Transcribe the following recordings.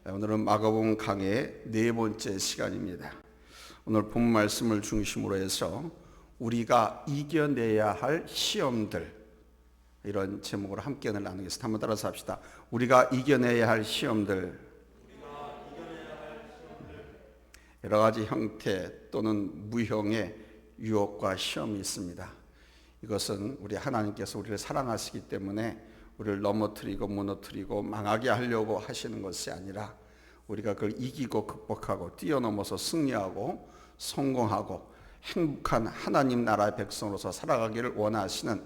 오늘은 마가복음 강의 네 번째 시간입니다. 오늘 본 말씀을 중심으로 해서 우리가 이겨내야 할 시험들, 이런 제목으로 함께 나누겠습니다. 한번 따라서 합시다. 우리가 이겨내야 할 시험들. 여러 가지 형태 또는 무형의 유혹과 시험이 있습니다. 이것은 우리 하나님께서 우리를 사랑하시기 때문에 우리를 넘어뜨리고 무너뜨리고 망하게 하려고 하시는 것이 아니라 우리가 그걸 이기고 극복하고 뛰어넘어서 승리하고 성공하고 행복한 하나님 나라의 백성으로서 살아가기를 원하시는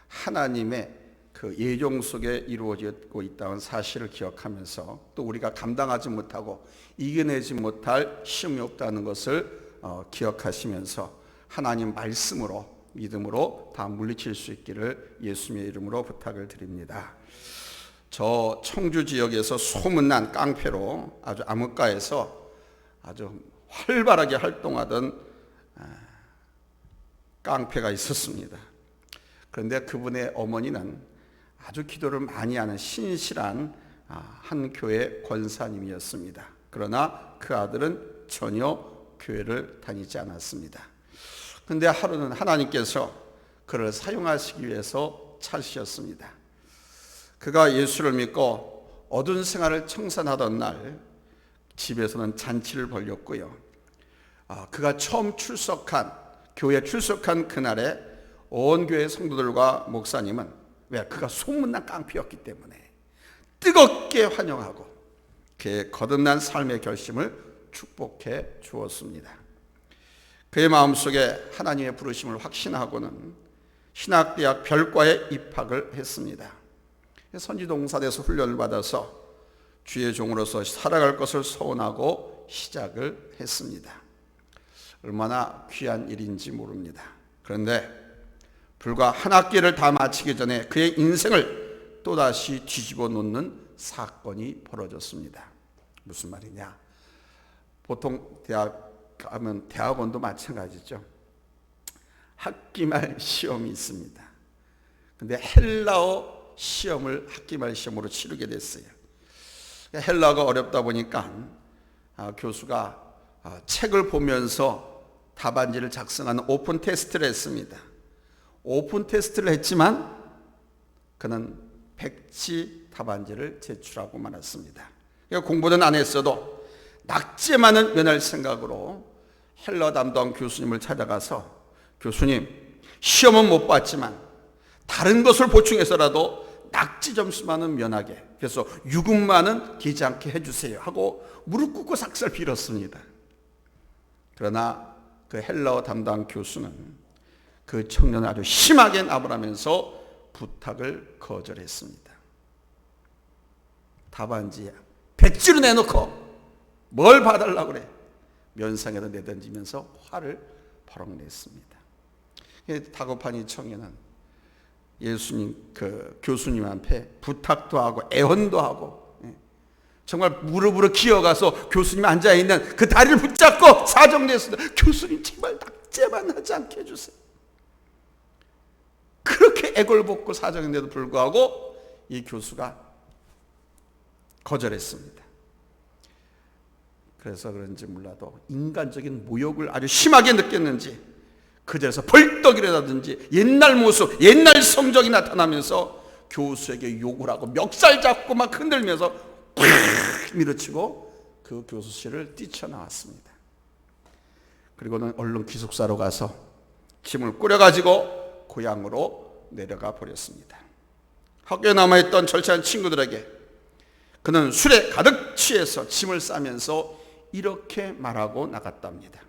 하나님의 그 예정 속에 이루어지고 있다는 사실을 기억하면서 또 우리가 감당하지 못하고 이겨내지 못할 시험이 없다는 것을 기억하시면서 하나님 말씀으로 믿음으로 다 물리칠 수 있기를 예수님의 이름으로 부탁을 드립니다. 저 청주 지역에서 소문난 깡패로 아주 암흑가에서 아주 활발하게 활동하던 깡패가 있었습니다. 그런데 그분의 어머니는 아주 기도를 많이 하는 신실한 한 교회 권사님이었습니다. 그러나 그 아들은 전혀 교회를 다니지 않았습니다. 그런데 하루는 하나님께서 그를 사용하시기 위해서 찾으셨습니다. 그가 예수를 믿고 어두운 생활을 청산하던 날 집에서는 잔치를 벌였고요. 그가 처음 교회에 출석한 그날에 온 교회 성도들과 목사님은 왜? 그가 소문난 깡패였기 때문에 뜨겁게 환영하고 그의 거듭난 삶의 결심을 축복해 주었습니다. 그의 마음속에 하나님의 부르심을 확신하고는 신학대학 별과에 입학을 했습니다. 선지동사대에서 훈련을 받아서 주의 종으로서 살아갈 것을 소원하고 시작을 했습니다. 얼마나 귀한 일인지 모릅니다. 그런데 불과 한 학기를 다 마치기 전에 그의 인생을 또다시 뒤집어 놓는 사건이 벌어졌습니다. 무슨 말이냐? 보통 대학 가면 대학원도 마찬가지죠. 학기말 시험이 있습니다. 근데 헬라어 시험을 학기말 시험으로 치르게 됐어요. 헬라어가 어렵다 보니까 교수가 책을 보면서 답안지를 작성하는 오픈 테스트를 했습니다. 오픈 테스트를 했지만 그는 백지 답안지를 제출하고 말았습니다. 공부는 안 했어도 낙제만은 면할 생각으로 헬러 담당 교수님을 찾아가서 교수님, 시험은 못 봤지만 다른 것을 보충해서라도 낙지 점수만은 면하게, 그래서 유급만은 되지 않게 해주세요 하고 무릎 꿇고 삭살 빌었습니다. 그러나 그 헬러 담당 교수는 그 청년을 아주 심하게 나무라면서 부탁을 거절했습니다. 답안지 백지로 내놓고 뭘 봐달라고 그래? 면상에다 내던지면서 화를 버럭 냈습니다. 다급한 이 청년은 예수님 그 교수님 앞에 부탁도 하고 애원도 하고 정말 무릎으로 기어가서 교수님 앉아있는 그 다리를 붙잡고 사정냈습니다. 교수님 제발 낙제만 하지 않게 해주세요. 그렇게 애걸복고 사정했는데도 불구하고 이 교수가 거절했습니다. 그래서 그런지 몰라도 인간적인 모욕을 아주 심하게 느꼈는지 그 자리에서 벌떡 일어나든지 옛날 모습, 옛날 성적이 나타나면서 교수에게 욕을 하고 멱살 잡고 막 흔들면서 팍 밀어치고 그 교수실을 뛰쳐나왔습니다. 그리고는 얼른 기숙사로 가서 짐을 꾸려가지고 고향으로 내려가 버렸습니다. 학교에 남아있던 절친한 친구들에게 그는 술에 가득 취해서 짐을 싸면서 이렇게 말하고 나갔답니다.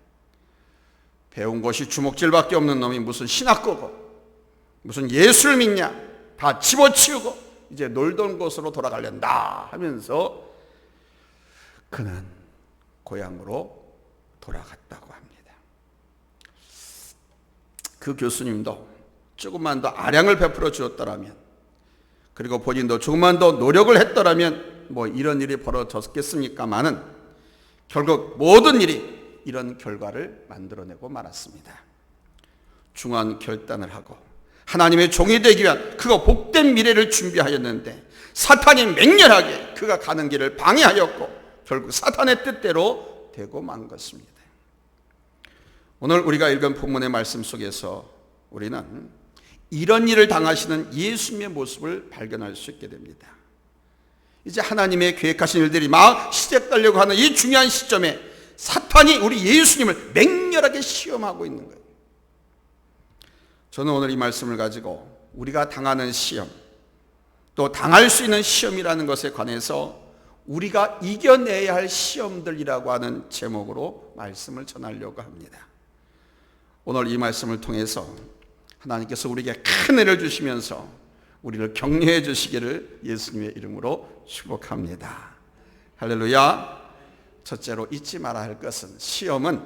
배운 것이 주먹질밖에 없는 놈이 무슨 신학고고 무슨 예수를 믿냐, 다 집어치우고 이제 놀던 곳으로 돌아가련다 하면서 그는 고향으로 돌아갔다고 합니다. 그 교수님도 조금만 더 아량을 베풀어 주었더라면, 그리고 본인도 조금만 더 노력을 했더라면 뭐 이런 일이 벌어졌겠습니까마는 결국 모든 일이 이런 결과를 만들어내고 말았습니다. 중요한 결단을 하고 하나님의 종이 되기 위한 그가 복된 미래를 준비하였는데 사탄이 맹렬하게 그가 가는 길을 방해하였고 결국 사탄의 뜻대로 되고 만 것입니다. 오늘 우리가 읽은 본문의 말씀 속에서 우리는 이런 일을 당하시는 예수님의 모습을 발견할 수 있게 됩니다. 이제 하나님의 계획하신 일들이 막 시작되려고 하는 이 중요한 시점에 사탄이 우리 예수님을 맹렬하게 시험하고 있는 거예요. 저는 오늘 이 말씀을 가지고 우리가 당하는 시험, 또 당할 수 있는 시험이라는 것에 관해서 우리가 이겨내야 할 시험들이라고 하는 제목으로 말씀을 전하려고 합니다. 오늘 이 말씀을 통해서 하나님께서 우리에게 큰 은혜를 주시면서 우리를 격려해 주시기를 예수님의 이름으로 축복합니다. 할렐루야. 첫째로 잊지 말아야 할 것은 시험은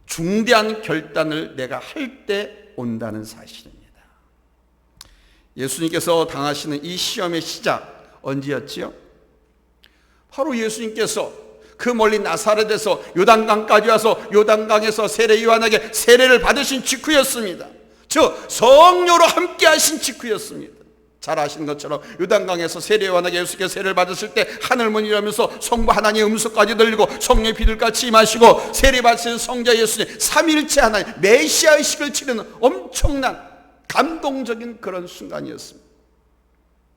중대한 결단을 내가 할 때 온다는 사실입니다. 예수님께서 당하시는 이 시험의 시작 언제였지요? 바로 예수님께서 그 멀리 나사렛에서 요단강까지 와서 요단강에서 세례 요한에게 세례를 받으신 직후였습니다. 즉 성령으로 함께 하신 직후였습니다. 잘 아시는 것처럼 요단강에서 세례 요한에게 예수께서 세례를 받으실 때 하늘문이 열리면서 성부 하나님의 음성까지 들리고 성령의 비둘같이 임하시고 세례 받으신 성자 예수님 삼위일체 하나님 메시아 의식을 치르는 엄청난 감동적인 그런 순간이었습니다.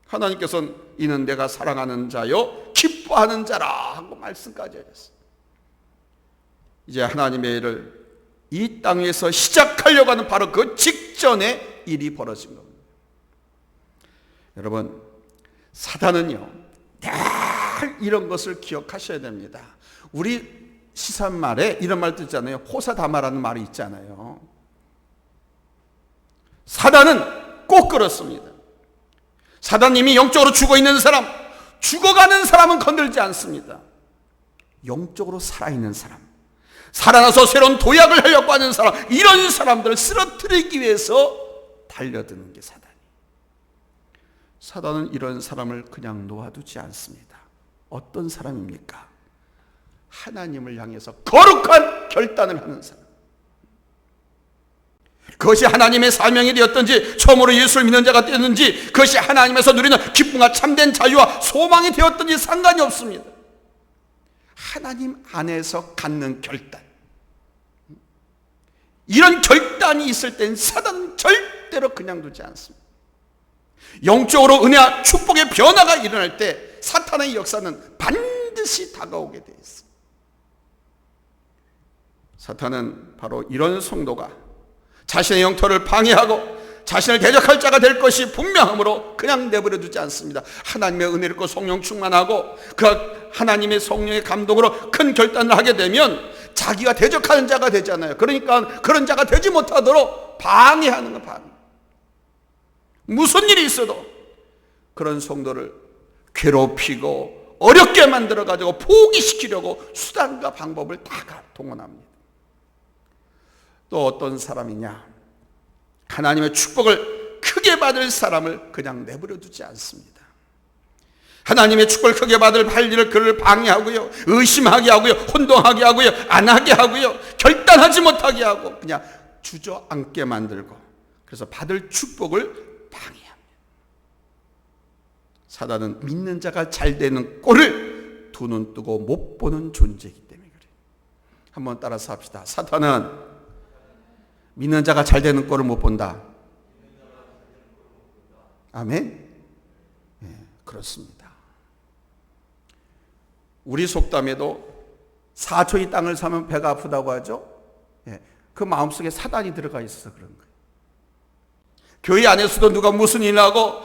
하나님께서는 이는 내가 사랑하는 자요 기뻐하는 자라 하고 말씀까지 하셨어요. 이제 하나님의 일을 이 땅에서 시작하려고 하는 바로 그 직전에 일이 벌어진 겁니다. 여러분, 사단은요 늘 이런 것을 기억하셔야 됩니다. 우리 시산말에 이런 말 듣잖아요. 호사다마라는 말이 있잖아요. 사단은 꼭 그렇습니다. 사단님이 영적으로 죽어있는 사람, 죽어가는 사람은 건들지 않습니다. 영적으로 살아있는 사람, 살아나서 새로운 도약을 하려고 하는 사람, 이런 사람들을 쓰러뜨리기 위해서 달려드는 게 사단은 이런 사람을 그냥 놓아두지 않습니다. 어떤 사람입니까? 하나님을 향해서 거룩한 결단을 하는 사람. 그것이 하나님의 사명이 되었든지 처음으로 예수를 믿는 자가 되었든지 그것이 하나님에서 누리는 기쁨과 참된 자유와 소망이 되었든지 상관이 없습니다. 하나님 안에서 갖는 결단, 이런 결단이 있을 땐 사단은 절대로 그냥 두지 않습니다. 영적으로 은혜와 축복의 변화가 일어날 때 사탄의 역사는 반드시 다가오게 되어 있습니다. 사탄은 바로 이런 성도가 자신의 영토를 방해하고 자신을 대적할 자가 될 것이 분명하므로 그냥 내버려 두지 않습니다. 하나님의 은혜를 입고 성령 충만하고 그 하나님의 성령의 감동으로 큰 결단을 하게 되면 자기가 대적하는 자가 되잖아요. 그러니까 그런 자가 되지 못하도록 방해하는 거 방해. 무슨 일이 있어도 그런 성도를 괴롭히고 어렵게 만들어가지고 포기시키려고 수단과 방법을 다 동원합니다. 또 어떤 사람이냐, 하나님의 축복을 크게 받을 사람을 그냥 내버려 두지 않습니다. 하나님의 축복을 크게 받을 일을 그를 방해하고요, 의심하게 하고요, 혼동하게 하고요, 안 하게 하고요, 결단하지 못하게 하고 그냥 주저앉게 만들고, 그래서 받을 축복을 방해합니다. 사단은 믿는 자가 잘 되는 꼴을 두 눈 뜨고 못 보는 존재이기 때문에 그래요. 한번 따라서 합시다. 사탄은 믿는 자가 잘 되는 꼴을 못 본다. 아멘? 네, 그렇습니다. 우리 속담에도 4초의 땅을 사면 배가 아프다고 하죠. 네, 그 마음속에 사단이 들어가 있어서 그런 거예요. 교회 안에서도 누가 무슨 일을 하고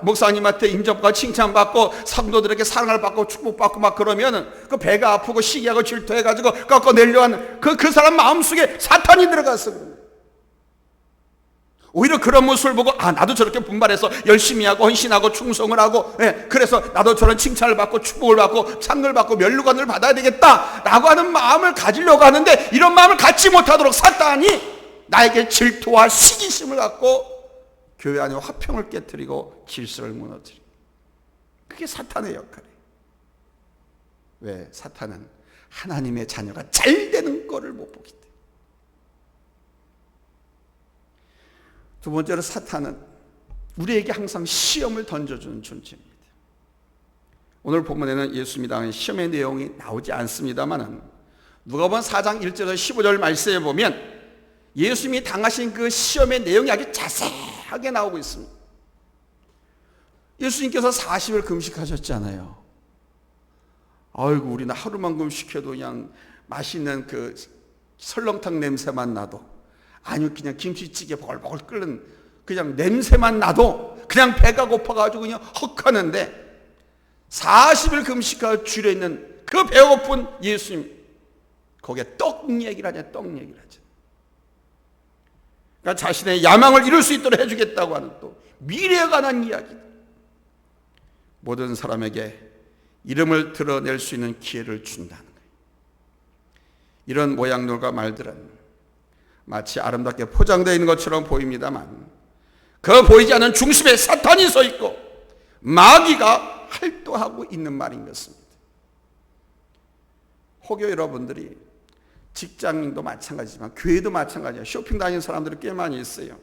목사님한테 인정받고 칭찬받고 성도들에게 사랑을 받고 축복받고 막 그러면은 그 배가 아프고 시기하고 질투해가지고 꺾어내려 하는 그 사람 마음속에 사탄이 들어갔어. 오히려 그런 모습을 보고 나도 저렇게 분발해서 열심히 하고 헌신하고 충성을 하고 그래서 나도 저런 칭찬을 받고 축복을 받고 상을 받고 면류관을 받아야 되겠다라고 하는 마음을 가지려고 하는데 이런 마음을 갖지 못하도록 사탄이 나에게 질투와 시기심을 갖고 교회 안에 화평을 깨뜨리고 질서를 무너뜨리고, 그게 사탄의 역할이에요. 왜? 사탄은 하나님의 자녀가 잘 되는 꼴을 못 보기 때문에. 두 번째로 사탄은 우리에게 항상 시험을 던져주는 존재입니다. 오늘 본문에는 예수님이 당한 시험의 내용이 나오지 않습니다만 누가복음 4장 1절에서 15절 말씀에 보면 예수님이 당하신 그 시험의 내용이 아주 자세하게 나오고 있습니다. 예수님께서 40일 금식하셨잖아요. 아이고, 우리는 하루만 금식해도 그냥 맛있는 그 설렁탕 냄새만 나도, 아니면 그냥 김치찌개 보글보글 끓는 그냥 냄새만 나도 그냥 배가 고파가지고 그냥 헉하는데, 40일 금식하고 줄여 있는 그 배고픈 예수님, 거기에 떡 얘기를 하냐, 떡 얘기를 하죠. 그러니까 자신의 야망을 이룰 수 있도록 해주겠다고 하는 또 미래에 관한 이야기. 모든 사람에게 이름을 드러낼 수 있는 기회를 준다는 거예요. 이런 모양들과 말들은 마치 아름답게 포장되어 있는 것처럼 보입니다만 그 보이지 않는 중심에 사탄이 서 있고 마귀가 활동하고 있는 말인 것입니다. 혹여 여러분들이 직장인도 마찬가지지만 교회도 마찬가지야. 쇼핑 다니는 사람들이 꽤 많이 있어요.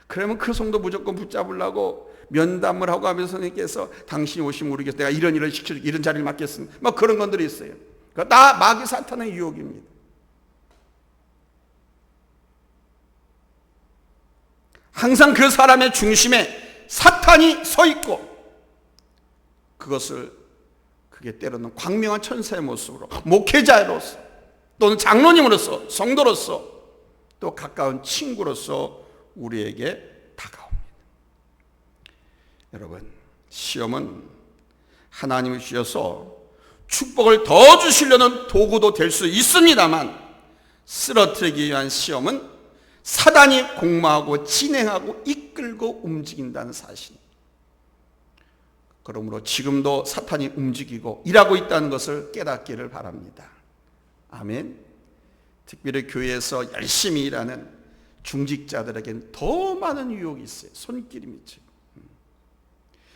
그러면 그 성도 무조건 붙잡으려고 면담을 하고 하면서 선생님께서 당신이 오시면 모르겠어, 내가 이런 시켜줄게, 이런 자리를 맡겠습니다, 막 그런 것들이 있어요. 그러니까 다 마귀 사탄의 유혹입니다. 항상 그 사람의 중심에 사탄이 서 있고 그게 때로는 광명한 천사의 모습으로 목회자로서 또는 장로님으로서 성도로서 또 가까운 친구로서 우리에게 다가옵니다. 여러분, 시험은 하나님이 주셔서 축복을 더 주시려는 도구도 될 수 있습니다만 쓰러뜨리기 위한 시험은 사단이 공모하고 진행하고 이끌고 움직인다는 사실. 그러므로 지금도 사탄이 움직이고 일하고 있다는 것을 깨닫기를 바랍니다. 아멘. 특별히 교회에서 열심히 일하는 중직자들에게는 더 많은 유혹이 있어요. 손길이 미치고.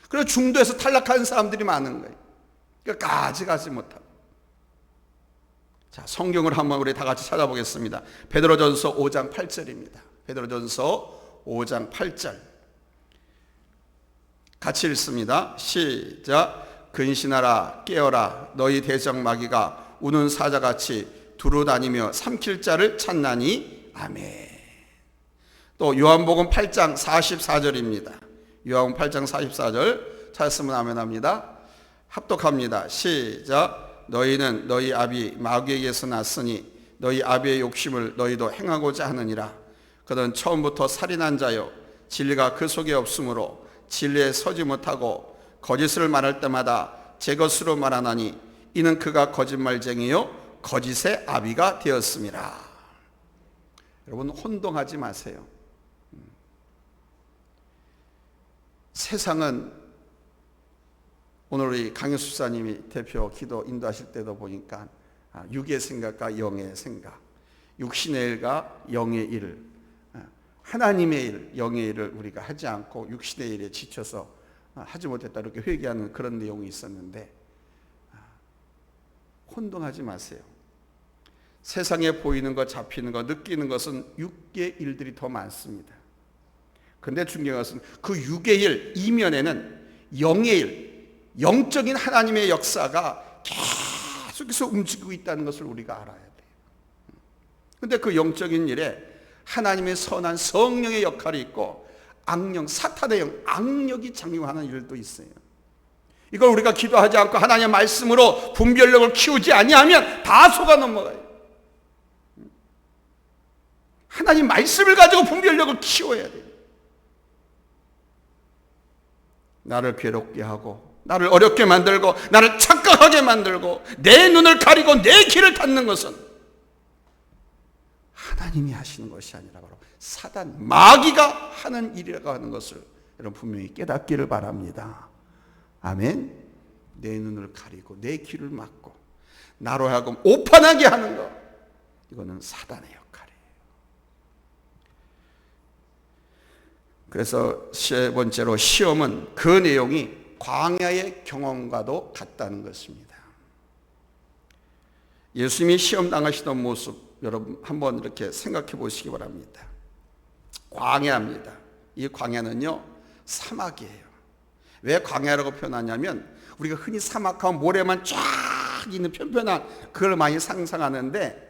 그리고 중도에서 탈락한 사람들이 많은 거예요. 그러니까 가지 못하고. 자, 성경을 한번 우리 다 같이 찾아보겠습니다. 베드로전서 5장 8절입니다. 베드로전서 5장 8절. 같이 읽습니다. 시작. 근신하라, 깨어라. 너희 대적 마귀가 우는 사자같이 두루다니며 삼킬 자를 찾나니. 아멘. 또 요한복음 8장 44절입니다. 요한복음 8장 44절 찾았으면 아멘합니다. 합독합니다. 시작. 너희는 너희 아비 마귀에게서 났으니 너희 아비의 욕심을 너희도 행하고자 하느니라. 그는 처음부터 살인한 자요 진리가 그 속에 없으므로 진리에 서지 못하고 거짓을 말할 때마다 제 것으로 말하나니 이는 그가 거짓말쟁이요 거짓의 아비가 되었습니다. 여러분, 혼동하지 마세요. 세상은 오늘 우리 강효수 사님이 대표 기도 인도하실 때도 보니까 육의 생각과 영의 생각, 육신의 일과 영의 일, 하나님의 일, 영의 일을 우리가 하지 않고 육신의 일에 지쳐서 하지 못했다 이렇게 회개하는 그런 내용이 있었는데, 혼동하지 마세요. 세상에 보이는 것, 잡히는 것, 느끼는 것은 육의 일들이 더 많습니다. 그런데 중요한 것은 그 육의 일 이면에는 영의 일, 영적인 하나님의 역사가 계속해서 움직이고 있다는 것을 우리가 알아야 돼요. 그런데 그 영적인 일에 하나님의 선한 성령의 역할이 있고 악령, 사탄의 영, 악력이 장용하는 일도 있어요. 이걸 우리가 기도하지 않고 하나님의 말씀으로 분별력을 키우지 아니하면 다 속아 넘어가요. 하나님 말씀을 가지고 분별력을 키워야 돼요. 나를 괴롭게 하고 나를 어렵게 만들고 나를 착각하게 만들고 내 눈을 가리고 내 귀를 닫는 것은 하나님이 하시는 것이 아니라 바로 사단, 마귀가 하는 일이라고 하는 것을 여러분 분명히 깨닫기를 바랍니다. 아멘. 내 눈을 가리고 내 귀를 막고 나로 하여금 오판하게 하는 것, 이거는 사단의 역할이에요. 그래서 세 번째로 시험은 그 내용이 광야의 경험과도 같다는 것입니다. 예수님이 시험 당하시던 모습 여러분 한번 이렇게 생각해 보시기 바랍니다. 광야입니다. 이 광야는요 사막이에요. 왜 광야라고 표현하냐면 우리가 흔히 사막하고 모래만 쫙 있는 편편한 그걸 많이 상상하는데,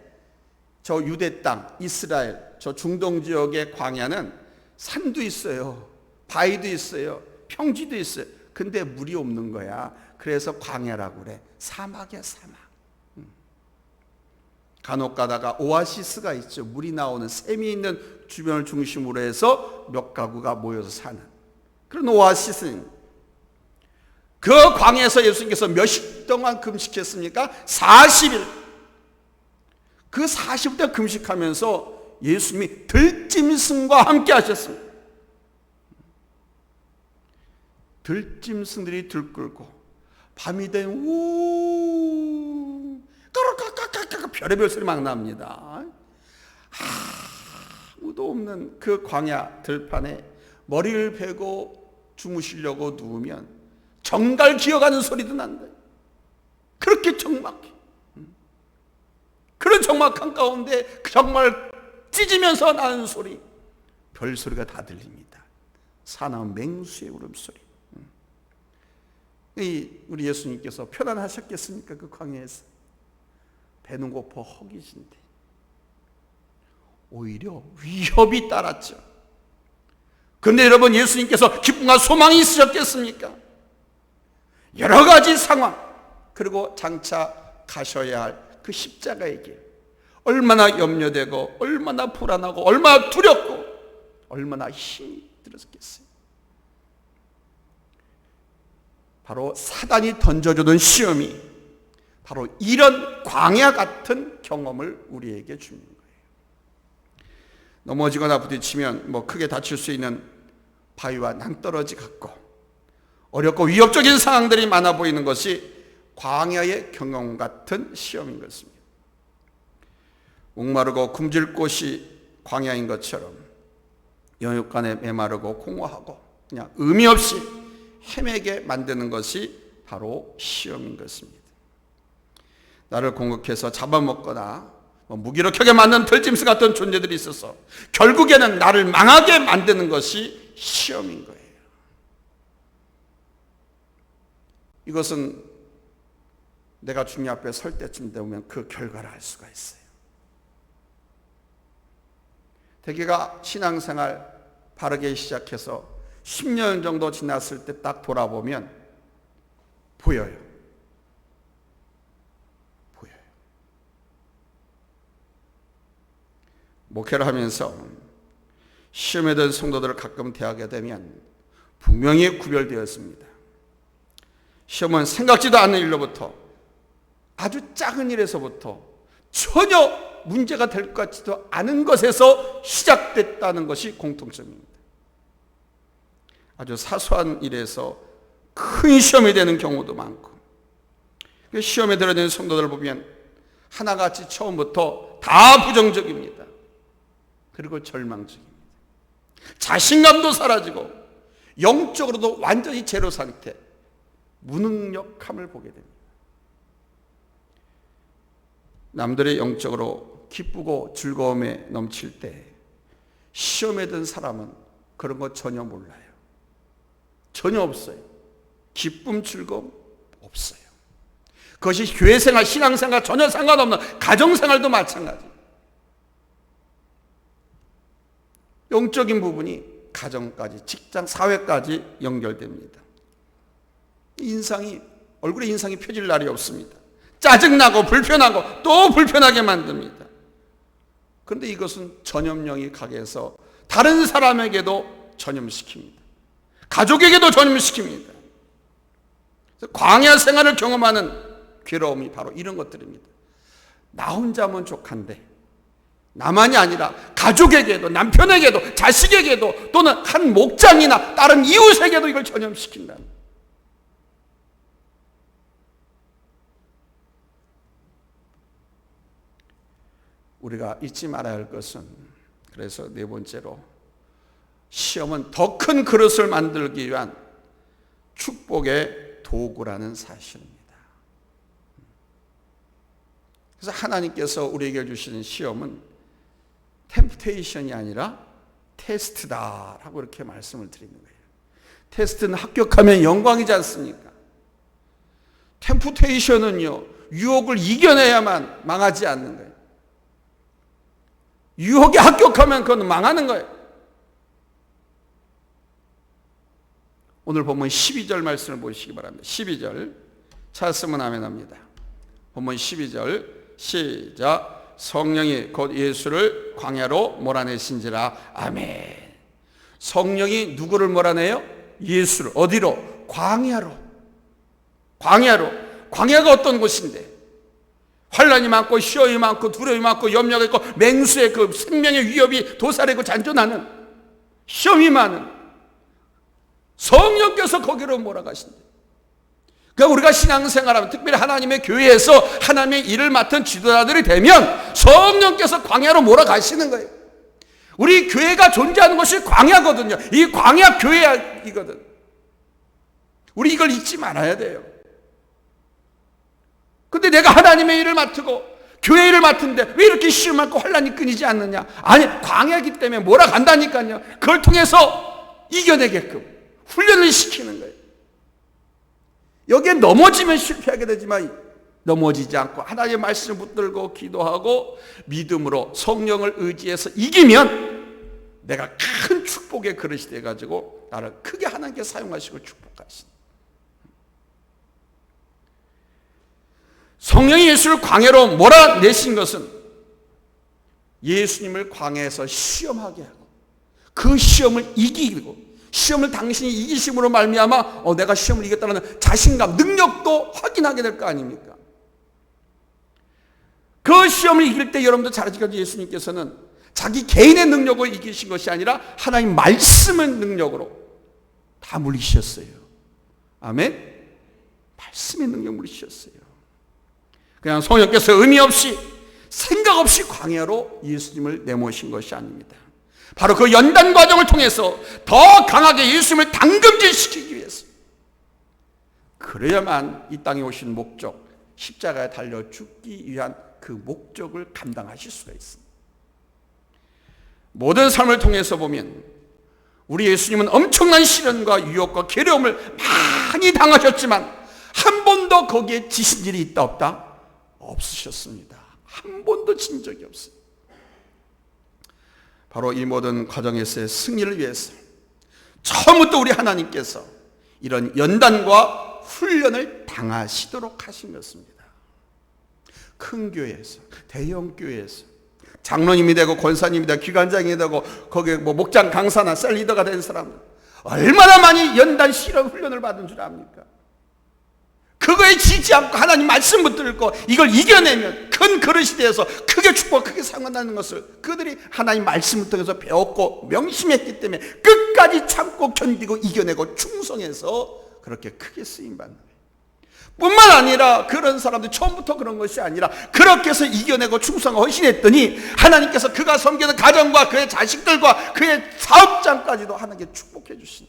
저 유대 땅, 이스라엘, 저 중동 지역의 광야는 산도 있어요, 바위도 있어요, 평지도 있어요. 근데 물이 없는 거야. 그래서 광야라고 그래. 사막이야, 사막. 간혹 가다가 오아시스가 있죠. 물이 나오는 샘이 있는 주변을 중심으로 해서 몇 가구가 모여서 사는 그런 오아시스는, 그 광야에서 예수님께서 몇일 동안 금식했습니까? 40일. 그 40일 동안 금식하면서 예수님이 들짐승과 함께 하셨습니다. 들짐승들이 들끓고 밤이 되면 우 까르까까까까 별의별 소리 막 납니다. 아무도 없는 그 광야 들판에 머리를 베고 주무시려고 누우면 정갈 기어가는 소리도 난다. 그렇게 적막해. 그런 적막한 가운데 정말 찢으면서 나는 소리, 별소리가 다 들립니다. 사나운 맹수의 울음소리. 우리 예수님께서 편안하셨겠습니까? 그 광야에서 배는 고파 허기진데 오히려 위협이 따랐죠. 그런데 여러분, 예수님께서 기쁨과 소망이 있으셨겠습니까? 여러 가지 상황, 그리고 장차 가셔야 할 그 십자가의 길, 얼마나 염려되고 얼마나 불안하고 얼마나 두렵고 얼마나 힘이 들었겠어요. 바로 사단이 던져주던 시험이 바로 이런 광야 같은 경험을 우리에게 주는 거예요. 넘어지거나 부딪히면 크게 다칠 수 있는 바위와 낭떠러지 같고 어렵고 위협적인 상황들이 많아 보이는 것이 광야의 경험 같은 시험인 것입니다. 목마르고 굶질 곳이 광야인 것처럼 영육간에 메마르고 공허하고 그냥 의미 없이 헤매게 만드는 것이 바로 시험인 것입니다. 나를 공격해서 잡아먹거나 무기력하게 만든 들짐승 같은 존재들이 있어서 결국에는 나를 망하게 만드는 것이 시험인 거예요. 이것은 내가 주님 앞에 설 때쯤 되면 그 결과를 알 수가 있어요. 대개가 신앙생활 바르게 시작해서 10년 정도 지났을 때 딱 돌아보면 보여요. 목회를 하면서 시험에 든 성도들을 가끔 대하게 되면 분명히 구별되었습니다. 시험은 생각지도 않는 일로부터, 아주 작은 일에서부터 전혀 문제가 될 것 같지도 않은 것에서 시작됐다는 것이 공통점입니다. 아주 사소한 일에서 큰 시험이 되는 경우도 많고, 시험에 들어있는 성도들을 보면 하나같이 처음부터 다 부정적입니다. 그리고 절망적입니다. 자신감도 사라지고 영적으로도 완전히 제로 상태, 무능력함을 보게 됩니다. 남들의 영적으로 기쁘고 즐거움에 넘칠 때 시험에 든 사람은 그런 거 전혀 몰라요. 전혀 없어요. 기쁨, 즐거움 없어요. 그것이 교회생활, 신앙생활 전혀 상관없는 가정생활도 마찬가지. 영적인 부분이 가정까지, 직장, 사회까지 연결됩니다. 얼굴에 인상이 펴질 날이 없습니다. 짜증나고 불편하고 또 불편하게 만듭니다. 그런데 이것은 전염력이 강해서 다른 사람에게도 전염시킵니다. 가족에게도 전염시킵니다. 광야 생활을 경험하는 괴로움이 바로 이런 것들입니다. 나 혼자 만족한데 나만이 아니라 가족에게도, 남편에게도, 자식에게도, 또는 한 목장이나 다른 이웃에게도 이걸 전염시킨다. 우리가 잊지 말아야 할 것은, 그래서 네 번째로, 시험은 더 큰 그릇을 만들기 위한 축복의 도구라는 사실입니다. 그래서 하나님께서 우리에게 주시는 시험은 템프테이션이 아니라 테스트다라고 이렇게 말씀을 드리는 거예요. 테스트는 합격하면 영광이지 않습니까? 템프테이션은요, 유혹을 이겨내야만 망하지 않는 거예요. 유혹에 합격하면 그건 망하는 거예요. 오늘 본문 12절 말씀을 보시기 바랍니다. 12절 찾았으면 아멘 합니다. 본문 12절 시작. 성령이 곧 예수를 광야로 몰아내신지라. 아멘. 성령이 누구를 몰아내요? 예수를. 어디로? 광야로. 광야가 어떤 곳인데? 환란이 많고 시험이 많고 두려움이 많고 염려가 있고 맹수의 그 생명의 위협이 도사리고 잔존하는, 시험이 많은 성령께서 거기로 몰아가신대. 그러니까 우리가 신앙생활하면, 특별히 하나님의 교회에서 하나님의 일을 맡은 지도자들이 되면 성령께서 광야로 몰아가시는 거예요. 우리 교회가 존재하는 것이 광야거든요. 이 광야 교회이거든. 우리 이걸 잊지 말아야 돼요. 근데 내가 하나님의 일을 맡고 교회 일을 맡은데 왜 이렇게 시험 많고 환란이 끊이지 않느냐? 아니, 광야이기 때문에 몰아간다니까요. 그걸 통해서 이겨내게끔 훈련을 시키는 거예요. 여기에 넘어지면 실패하게 되지만 넘어지지 않고 하나님의 말씀을 붙들고 기도하고 믿음으로 성령을 의지해서 이기면 내가 큰 축복의 그릇이 돼가지고 나를 크게 하나님께 사용하시고 축복하신다. 성령이 예수를 광야로 몰아내신 것은 예수님을 광야에서 시험하게 하고 그 시험을 이기고, 시험을 당신이 이기심으로 말미암아 내가 시험을 이겼다는 자신감, 능력도 확인하게 될 거 아닙니까? 그 시험을 이길 때 여러분도 잘 아시겠죠? 예수님께서는 자기 개인의 능력으로 이기신 것이 아니라 하나님 말씀의 능력으로 다 물리셨어요. 아멘? 말씀의 능력 물리셨어요. 그냥 성령께서 의미 없이 생각 없이 광야로 예수님을 내모신 것이 아닙니다. 바로 그 연단 과정을 통해서 더 강하게 예수님을 당금질시키기 위해서, 그래야만 이 땅에 오신 목적, 십자가에 달려 죽기 위한 그 목적을 감당하실 수가 있습니다. 모든 삶을 통해서 보면 우리 예수님은 엄청난 시련과 유혹과 괴로움을 많이 당하셨지만 한 번도 거기에 지신 일이 있다 없다? 없으셨습니다. 한 번도 진 적이 없어요. 바로 이 모든 과정에서의 승리를 위해서 처음부터 우리 하나님께서 이런 연단과 훈련을 당하시도록 하신 것입니다. 큰 교회에서, 대형 교회에서 장로님이 되고 권사님이 되고 기관장이 되고 거기에 목장 강사나 셀 리더가 된 사람들 얼마나 많이 연단 실험 훈련을 받은 줄 압니까? 그거에 지지 않고 하나님 말씀 붙들고 이걸 이겨내면 큰 그릇이 되어서 크게 축복, 크게 상관하는 것을 그들이 하나님 말씀을 통해서 배웠고 명심했기 때문에 끝까지 참고 견디고 이겨내고 충성해서 그렇게 크게 쓰임받는 거예요. 뿐만 아니라 그런 사람들 처음부터 그런 것이 아니라 그렇게 해서 이겨내고 충성하고 헌신했더니 하나님께서 그가 섬기는 가정과 그의 자식들과 그의 사업장까지도 하나님께 축복해 주신,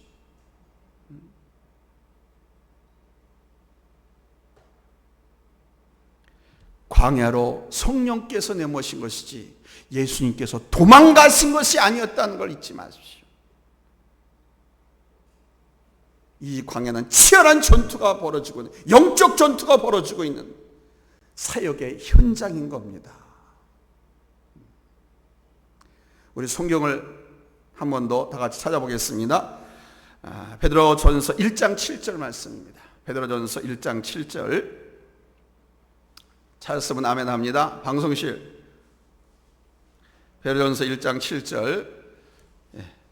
광야로 성령께서 내모신 것이지 예수님께서 도망가신 것이 아니었다는 걸 잊지 마십시오. 이 광야는 치열한 전투가 벌어지고 있는, 영적 전투가 벌어지고 있는 사역의 현장인 겁니다. 우리 성경을 한 번 더 다 같이 찾아보겠습니다. 베드로전서 1장 7절 말씀입니다. 베드로전서 1장 7절 찾았으면 아멘 합니다. 방송실 베드로전서 1장 7절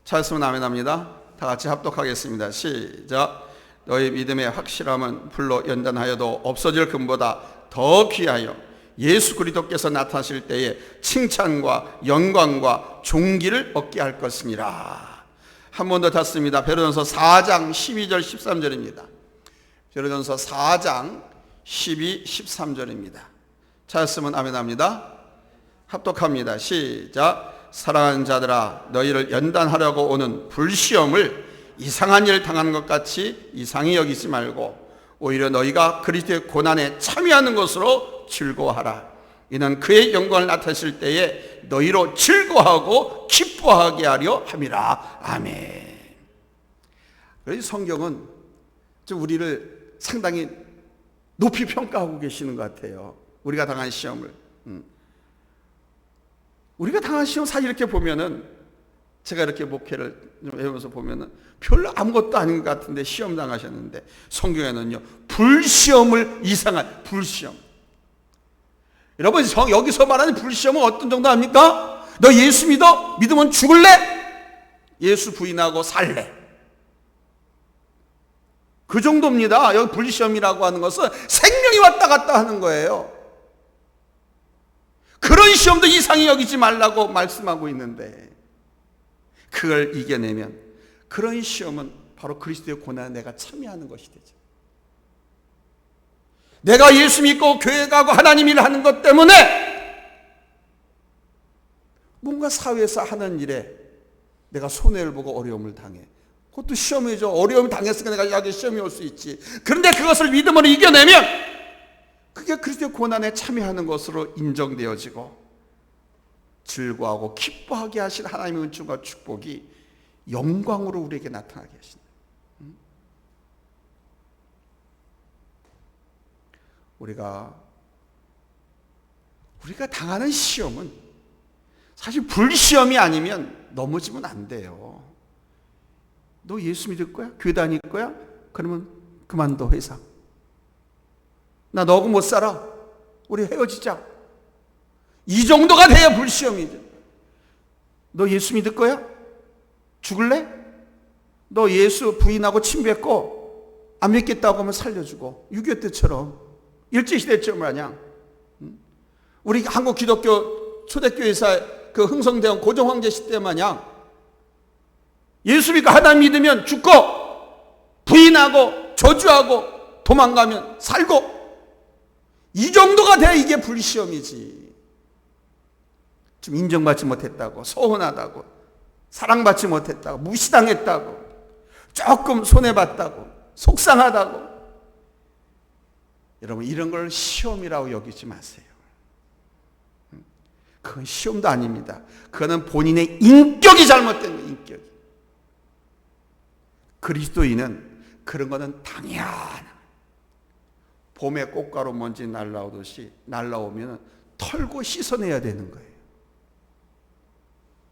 찾았으면 아멘 합니다. 다 같이 합독하겠습니다. 시작. 너희 믿음의 확실함은 불로 연단하여도 없어질 금보다 더 귀하여 예수 그리스도께서 나타나실 때에 칭찬과 영광과 존귀를 얻게 할 것이니라. 한 번 더 닫습니다. 베드로전서 4장 12절 13절입니다. 베드로전서 4장 12, 13절입니다. 찾았으면 아멘 합니다. 합독합니다. 시작. 사랑하는 자들아, 너희를 연단하려고 오는 불시험을 이상한 일을 당하는 것 같이 이상히 여기지 말고 오히려 너희가 그리스도의 고난에 참여하는 것으로 즐거워하라. 이는 그의 영광을 나타내실 때에 너희로 즐거워하고 기뻐하게 하려 함이라. 아멘. 그래서 성경은 우리를 상당히 높이 평가하고 계시는 것 같아요. 우리가 당한 시험을. 우리가 당한 시험 사실 이렇게 보면은, 제가 이렇게 목회를 해보면서 보면은 별로 아무것도 아닌 것 같은데 시험 당하셨는데, 성경에는요 불시험을 이상한 불시험. 여러분, 여기서 말하는 불시험은 어떤 정도 압니까? 너 예수 믿어? 믿으면 죽을래? 예수 부인하고 살래? 그 정도입니다. 여기 불시험이라고 하는 것은 생명이 왔다 갔다 하는 거예요. 그런 시험도 이상히 여기지 말라고 말씀하고 있는데, 그걸 이겨내면 그런 시험은 바로 그리스도의 고난에 내가 참여하는 것이 되죠. 내가 예수 믿고 교회 가고 하나님 일을 하는 것 때문에 뭔가 사회에서 하는 일에 내가 손해를 보고 어려움을 당해. 그것도 시험이죠. 어려움을 당했으니까 내가 여기 시험이 올 수 있지. 그런데 그것을 믿음으로 이겨내면 그게 그리스도의 고난에 참여하는 것으로 인정되어지고, 즐거워하고 기뻐하게 하신 하나님의 은총과 축복이 영광으로 우리에게 나타나게 하신다. 우리가 당하는 시험은 사실 불시험이 아니면 넘어지면 안 돼요. 너 예수 믿을 거야? 교회 다닐 거야? 그러면 그만둬, 회사. 나 너하고 못 살아. 우리 헤어지자. 이 정도가 돼야 불시험이죠. 너 예수 믿을 거야? 죽을래? 너 예수 부인하고 침뱉고 안 믿겠다고 하면 살려주고, 6.25 때처럼, 일제시대 때 마냥. 우리 한국 기독교 초대교회사 그 흥성대원 고종황제 시대 마냥 예수 믿고 하나님 믿으면 죽고, 부인하고 저주하고 도망가면 살고, 이 정도가 돼야 이게 불시험이지. 좀 인정받지 못했다고, 서운하다고, 사랑받지 못했다고, 무시당했다고, 조금 손해봤다고, 속상하다고, 여러분 이런 걸 시험이라고 여기지 마세요. 그건 시험도 아닙니다. 그거는 본인의 인격이 잘못된 거예요. 인격이. 그리스도인은 그런 거는 당연. 봄에 꽃가루 먼지 날라오듯이 날라오면 털고 씻어내야 되는 거예요.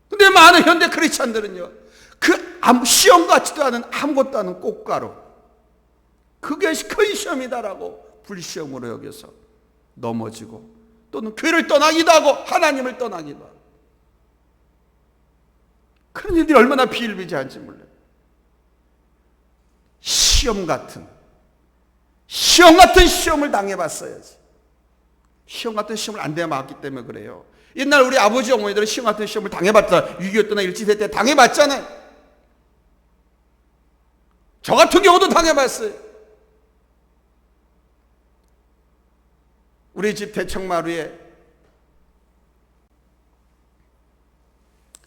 근데 많은 현대 크리스찬들은요, 그 시험 같지도 않은 아무것도 않은 꽃가루, 그게 큰 시험이다라고 불시험으로 여겨서 넘어지고, 또는 교회를 떠나기도 하고 하나님을 떠나기도 하고, 그런 일들이 얼마나 비일비재한지 몰라요. 시험 같은 시험을 당해봤어야지. 시험 같은 시험을 안 당해봤기 때문에 그래요. 옛날 우리 아버지 어머니들은 시험 같은 시험을 당해봤잖아요. 6.25 때나 일제시대 때 당해봤잖아요. 저 같은 경우도 당해봤어요. 우리 집 대청마루에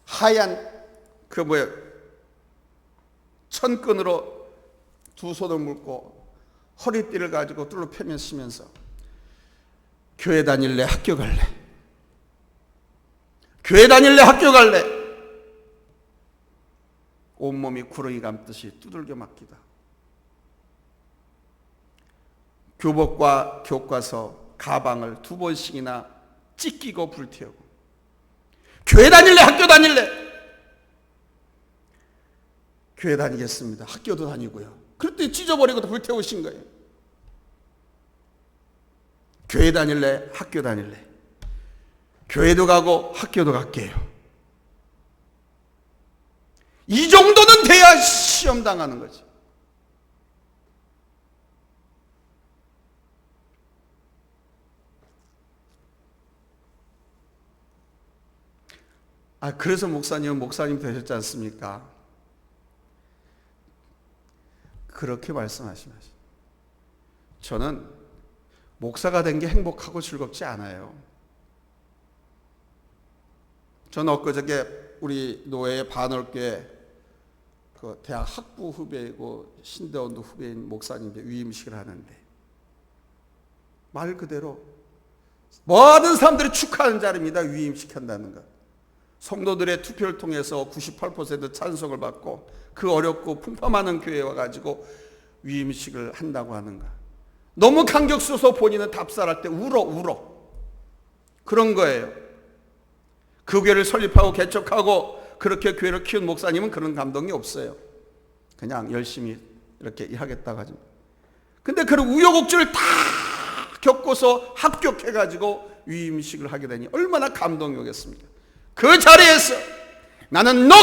하얀 천끈으로 두 손을 묶고 허리띠를 가지고 뚫로 펴면 쓰면서 교회 다닐래? 학교 갈래? 교회 다닐래? 학교 갈래? 온몸이 구렁이 감듯이 두들겨 맞기다. 교복과 교과서, 가방을 2번씩이나 찢기고 불태우고, 교회 다닐래? 학교 다닐래? 교회 다니겠습니다. 학교도 다니고요. 그랬더니 찢어버리고 불태우신 거예요. 교회 다닐래? 학교 다닐래? 교회도 가고 학교도 갈게요. 이 정도는 돼야 시험 당하는 거지. 그래서 목사님은 목사님 되셨지 않습니까? 그렇게 말씀하시면서, 저는 목사가 된 게 행복하고 즐겁지 않아요. 저는 엊그저께 우리 노회의 반월교회 그 대학 학부 후배이고 신대원도 후배인 목사님들 위임식을 하는데, 말 그대로 모든 사람들이 축하하는 자리입니다. 위임식 한다는 것. 성도들의 투표를 통해서 98% 찬성을 받고 그 어렵고 풍파많은 교회에 와가지고 위임식을 한다고 하는가. 너무 감격스러워서 본인은 답살할 때 울어. 그런 거예요. 그 교회를 설립하고 개척하고 그렇게 교회를 키운 목사님은 그런 감동이 없어요. 그냥 열심히 이렇게 일하겠다고 하죠. 근데 그런 우여곡절을 다 겪고서 합격해가지고 위임식을 하게 되니 얼마나 감동이 오겠습니까? 그 자리에서 나는 no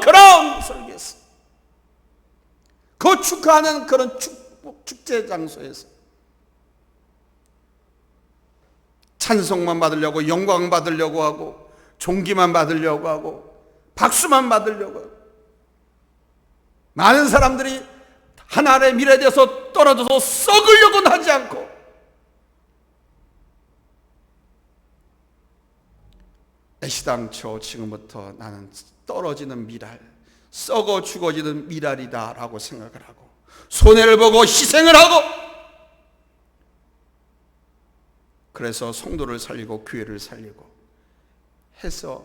crown 설교했어. 그 축하하는 그런 축제 장소에서 찬송만 받으려고, 영광 받으려고 하고, 존귀만 받으려고 하고, 박수만 받으려고 하고, 많은 사람들이 하나님의 미래에 대해서 떨어져서 썩으려고는 하지 않고, 애시당초 지금부터 나는 떨어지는 미랄, 썩어 죽어지는 미랄이다 라고 생각을 하고, 손해를 보고 희생을 하고, 그래서 성도를 살리고 교회를 살리고 해서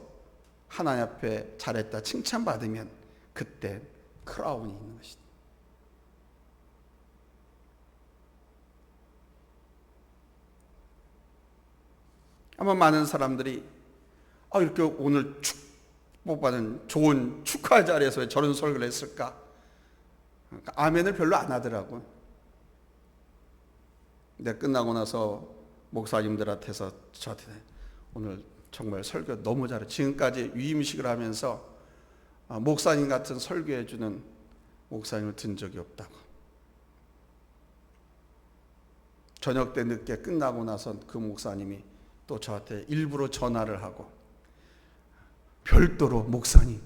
하나님 앞에 잘했다 칭찬받으면 그때 크라운이 있는 것이다. 아마 많은 사람들이 이렇게 오늘 축복받은 좋은 축하 자리에서 왜 저런 설교를 했을까? 아멘을 별로 안 하더라고요. 근데 끝나고 나서 목사님들한테서 저한테 오늘 정말 설교 너무 잘해. 지금까지 위임식을 하면서 목사님 같은 설교해 주는 목사님을 든 적이 없다고. 저녁 때 늦게 끝나고 나서 그 목사님이 또 저한테 일부러 전화를 하고 별도로 목사님,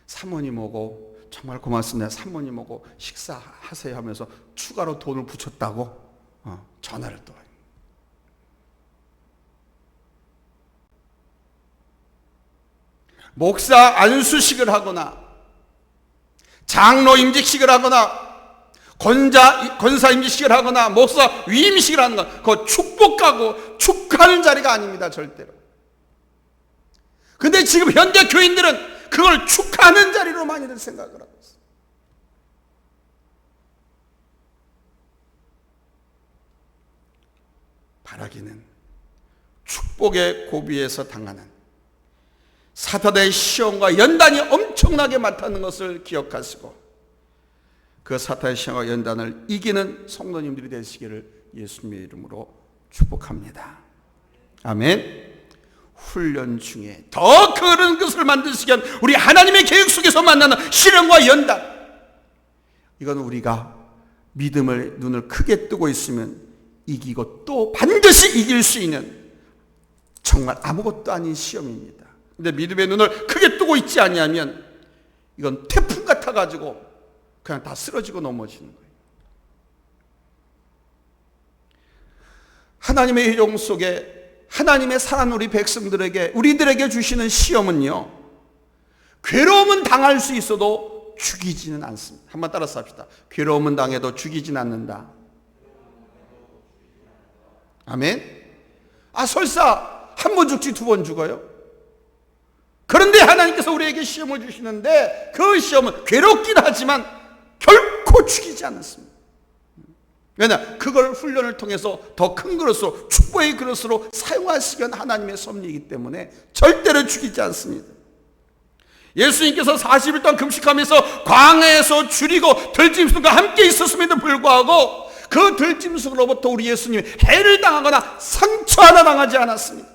사모님하고 정말 고맙습니다. 사모님하고 식사하세요 하면서 추가로 돈을 붙였다고 전화를 또 해요. 목사 안수식을 하거나 장로 임직식을 하거나 권사 임직식을 하거나 목사 위임식을 하는 건 그거 축복하고 축하하는 자리가 아닙니다. 절대로. 근데 지금 현대 교인들은 그걸 축하하는 자리로 많이들 생각을 하고 있어요. 바라기는 축복의 고비에서 당하는 사탄의 시험과 연단이 엄청나게 많다는 것을 기억하시고 그 사탄의 시험과 연단을 이기는 성도님들이 되시기를 예수님의 이름으로 축복합니다. 아멘. 훈련 중에 더 그런 것을 만드시기 위한 우리 하나님의 계획 속에서 만나는 시련과 연단, 이건 우리가 믿음의 눈을 크게 뜨고 있으면 이기고 또 반드시 이길 수 있는 정말 아무것도 아닌 시험입니다. 근데 믿음의 눈을 크게 뜨고 있지 아니하면 이건 태풍 같아가지고 그냥 다 쓰러지고 넘어지는 거예요. 하나님의 예정 속에 하나님의 사랑하는 우리 백성들에게, 우리들에게 주시는 시험은요, 괴로움은 당할 수 있어도 죽이지는 않습니다. 한번 따라서 합시다. 괴로움은 당해도 죽이지는 않는다. 아멘. 설사 한 번 죽지 두 번 죽어요? 그런데 하나님께서 우리에게 시험을 주시는데 그 시험은 괴롭긴 하지만 결코 죽이지 않습니다. 왜냐? 그걸 훈련을 통해서 더 큰 그릇으로, 축복의 그릇으로 사용하시면 하나님의 섭리이기 때문에 절대로 죽이지 않습니다. 예수님께서 40일 동안 금식하면서 광야에서 줄이고 들짐승과 함께 있었음에도 불구하고 그 들짐승으로부터 우리 예수님이 해를 당하거나 상처 하나 당하지 않았습니다.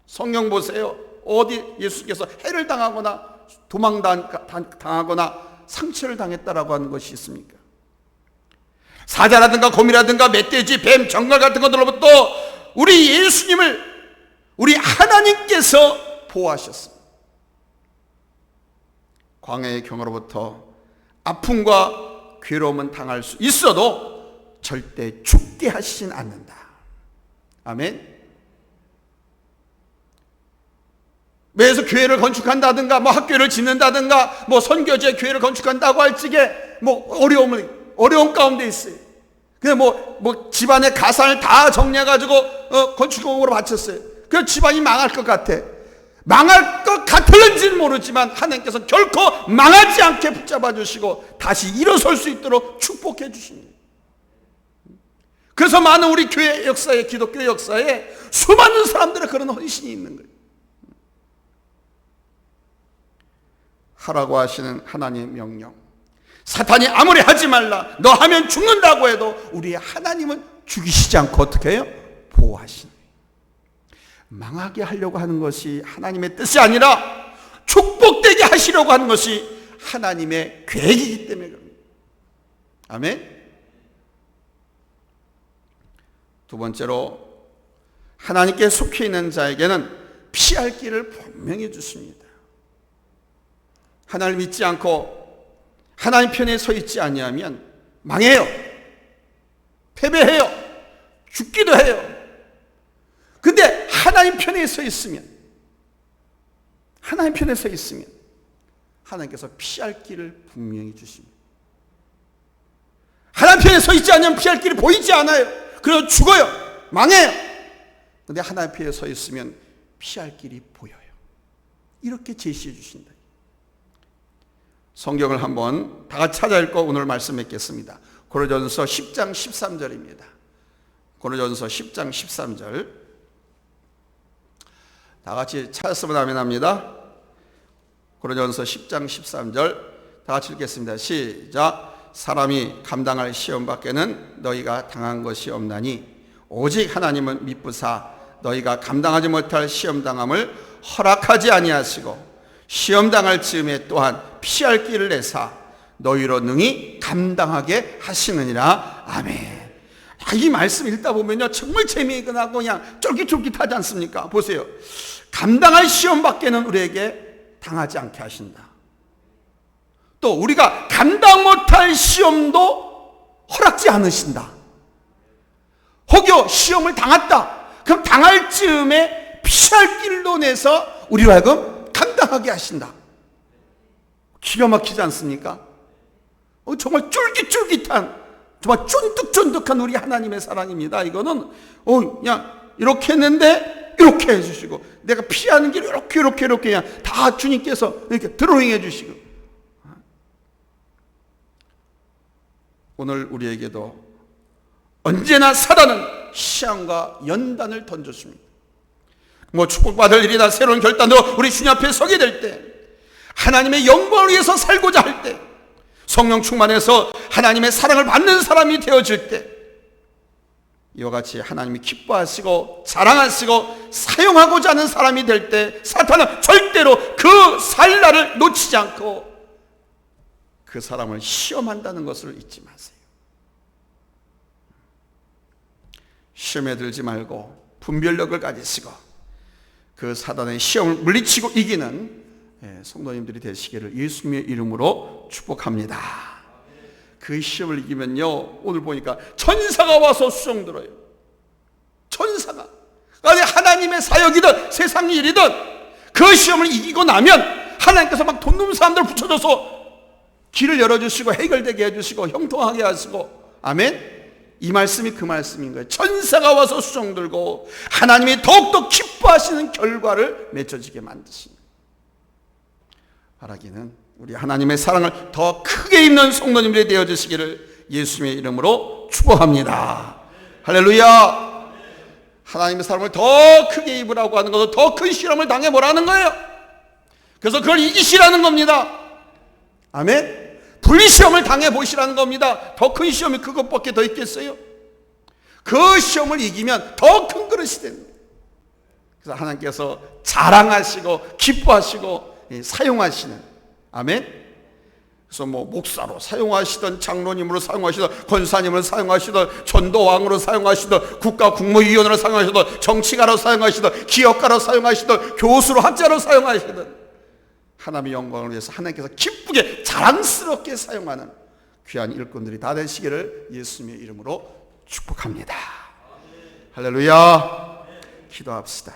성경 보세요. 어디 예수께서 해를 당하거나 도망당하거나 상처를 당했다라고 하는 것이 있습니까? 사자라든가 곰이라든가 멧돼지, 뱀, 정갈 같은 것들로부터 우리 예수님을 우리 하나님께서 보호하셨습니다. 광야의 경으로부터 아픔과 괴로움은 당할 수 있어도 절대 죽게 하시진 않는다. 아멘. 그래서 교회를 건축한다든가 학교를 짓는다든가 선교지에 교회를 건축한다고 할 적에 어려운 가운데 있어요. 그냥 집안의 가산을 다 정리해가지고 건축공으로 바쳤어요. 그 집안이 망할 것 같아. 망할 것 같을는지는 모르지만 하나님께서 결코 망하지 않게 붙잡아 주시고 다시 일어설 수 있도록 축복해 주십니다. 그래서 많은 우리 교회 역사에, 기독교 역사에 수많은 사람들의 그런 헌신이 있는 거예요. 하라고 하시는 하나님의 명령, 사탄이 아무리 하지 말라, 너 하면 죽는다고 해도 우리의 하나님은 죽이시지 않고 어떻게 해요? 보호하시는 거예요. 망하게 하려고 하는 것이 하나님의 뜻이 아니라 축복되게 하시려고 하는 것이 하나님의 계획이기 때문에 그럽니다. 아멘. 두 번째로, 하나님께 속해 있는 자에게는 피할 길을 분명히 주십니다. 하나님을 믿지 않고 하나님 편에 서 있지 아니하면 망해요. 패배해요. 죽기도 해요. 근데 하나님 편에 서 있으면, 하나님 편에 서 있으면 하나님께서 피할 길을 분명히 주십니다. 하나님 편에 서 있지 않으면 피할 길이 보이지 않아요. 그래서 죽어요. 망해요. 근데 하나님 편에 서 있으면 피할 길이 보여요. 이렇게 제시해 주신다. 성경을 한번 다 같이 찾아 읽고 오늘 말씀 맺겠습니다. 고린도전서 10장 13절입니다. 고린도전서 10장 13절. 다 같이 찾았으면 아멘합니다. 고린도전서 10장 13절 다 같이 읽겠습니다. 시작. 사람이 감당할 시험 밖에는 너희가 당한 것이 없나니 오직 하나님은 미쁘사 너희가 감당하지 못할 시험 당함을 허락하지 아니하시고 시험 당할 즈음에 또한 피할 길을 내사 너희로 능히 감당하게 하시느니라. 아멘. 이 말씀 읽다 보면요 정말 재미있거나 그냥 쫄깃쫄깃하지 않습니까? 보세요. 감당할 시험 밖에는 우리에게 당하지 않게 하신다. 또 우리가 감당 못할 시험도 허락지 않으신다. 혹여 시험을 당했다. 그럼 당할 즈음에 피할 길로 내서 우리로 하여금 감당하게 하신다. 기가 막히지 않습니까? 정말 쫄깃쫄깃한, 정말 쫀득쫀득한 우리 하나님의 사랑입니다. 이거는 그냥 이렇게 했는데 이렇게 해주시고, 내가 피하는 길 이렇게 그냥 다 주님께서 이렇게 드로잉 해주시고, 오늘 우리에게도 언제나 사단은 시험과 연단을 던져줍니다. 축복받을 일이나 새로운 결단으로 우리 주님 앞에 서게 될 때, 하나님의 영광을 위해서 살고자 할 때, 성령 충만해서 하나님의 사랑을 받는 사람이 되어질 때, 이와 같이 하나님이 기뻐하시고 자랑하시고 사용하고자 하는 사람이 될 때, 사탄은 절대로 그 살날을 놓치지 않고 그 사람을 시험한다는 것을 잊지 마세요. 시험에 들지 말고 분별력을 가지시고 그 사단의 시험을 물리치고 이기는 성도님들이 되시기를 예수님의 이름으로 축복합니다. 그 시험을 이기면요, 오늘 보니까 천사가 와서 수종 들어요. 천사가. 아니 하나님의 사역이든 세상 일이든 그 시험을 이기고 나면 하나님께서 막 돈 넘는 사람들 붙여줘서 길을 열어주시고 해결되게 해주시고 형통하게 하시고, 아멘. 이 말씀이 그 말씀인 거예요. 천사가 와서 수종 들고 하나님이 더욱더 기뻐하시는 결과를 맺어지게 만드십니다. 바라기는 우리 하나님의 사랑을 더 크게 입는 성도님들이 되어주시기를 예수님의 이름으로 축복합니다. 할렐루야. 하나님의 사랑을 더 크게 입으라고 하는 것은 더 큰 시험을 당해보라는 거예요. 그래서 그걸 이기시라는 겁니다. 아멘. 불시험을 당해보시라는 겁니다. 더 큰 시험이 그것밖에 더 있겠어요? 그 시험을 이기면 더 큰 그릇이 됩니다. 그래서 하나님께서 자랑하시고 기뻐하시고 사용하시는, 아멘. 그래서 목사로 사용하시던, 장로님으로 사용하시던, 권사님으로 사용하시던, 전도왕으로 사용하시던, 국가국무위원으로 사용하시던, 정치가로 사용하시던, 기업가로 사용하시던, 교수로 학자로 사용하시던, 하나님의 영광을 위해서 하나님께서 기쁘게 자랑스럽게 사용하는 귀한 일꾼들이 다 되시기를 예수님의 이름으로 축복합니다. 할렐루야. 기도합시다.